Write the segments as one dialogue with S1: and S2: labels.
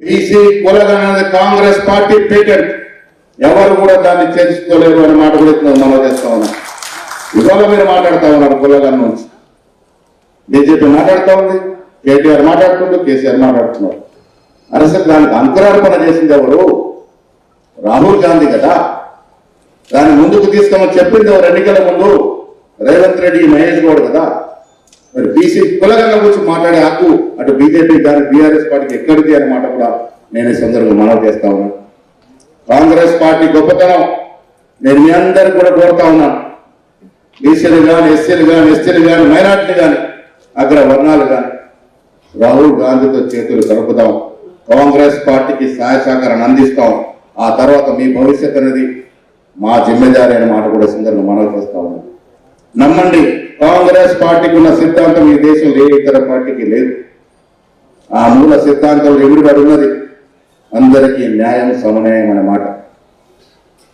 S1: BC కులగణన Congress party patent ఎవరు కూడా దాన్ని చేర్చుకోలేరు అనే మాట కూడా మనం చేస్తా ఉన్నాం. ఇవాళ మీరు మాట్లాడుతూ ఉన్నారు కులగణన నుంచి, బీజేపీ మాట్లాడుతూ ఉంది, కేటీఆర్ మాట్లాడుతుండ్రు, కేసీఆర్ మాట్లాడుతున్నారు. అసలు దానికి అంకురార్పణ చేసింది ఎవరు? రాహుల్ గాంధీ కదా. దాన్ని ముందుకు తీసుకోమని చెప్పింది ఎవరు? ఎన్నికల ముందు రేవంత్ రెడ్డి, మహేష్ గౌడ్ కదా. మరి బీసీ కులగణన గురించి మాట్లాడే హక్కు అటు బీజేపీ కానీ బీఆర్ఎస్ పార్టీకి ఎక్కడిది అనే మాట కూడా నేను ఈ సందర్భంగా మనవి చేస్తా ఉన్నాను. కాంగ్రెస్ పార్టీ గొప్పతనం నేను మీ అందరికీ కూడా కోరుతా ఉన్నాను. బీసీలు కానీ, ఎస్సీలు కానీ, ఎస్టీలు కానీ, మైనార్టీలు కానీ, అగ్ర వర్ణాలు కానీ రాహుల్ గాంధీతో చేతులు కలుపుదాం, కాంగ్రెస్ పార్టీకి సహాయ సహకారాన్ని అందిస్తాం. ఆ తర్వాత మీ భవిష్యత్ అనేది మా జిమ్మెదారి అనే మాట కూడా సందర్భంగా మనవి చేస్తా ఉన్నాం. నమ్మండి, కాంగ్రెస్ పార్టీకి ఉన్న సిద్ధాంతం ఈ దేశంలో ఏ ఇతర పార్టీకి లేదు. ఆ మూల సిద్ధాంతంలో ఎదురుబడి ఉన్నది అందరికీ న్యాయం, సమన్యాయం అనే మాట.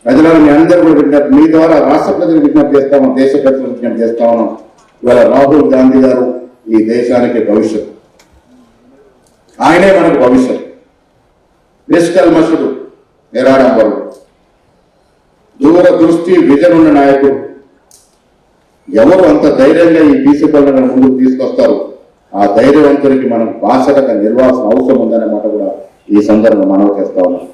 S1: ప్రజలను మీ అందరూ కూడా విజ్ఞప్తి, మీ ద్వారా రాష్ట్ర ప్రజలకు విజ్ఞప్తి చేస్తాము, దేశ ప్రజలకు విజ్ఞప్తి చేస్తా ఉన్నాం. ఇవాళ రాహుల్ గాంధీ గారు ఈ దేశానికి భవిష్యత్తు, ఆయనే మనకు భవిష్యత్తు. నిష్కల్మషుడు, నిరాడంబరుడు, దూర దృష్టి, విజన్ ఉన్న నాయకుడు. ఎవరు అంత ధైర్యంగా ఈ బీసీ పనులను ముందుకు తీసుకొస్తారు? ఆ ధైర్యవంతునికి మనం బాధ్యతగా నిర్వాల్సిన అవసరం ఉందనే మాట కూడా ఈ సందర్భంగా మనవి చేస్తా ఉన్నాం.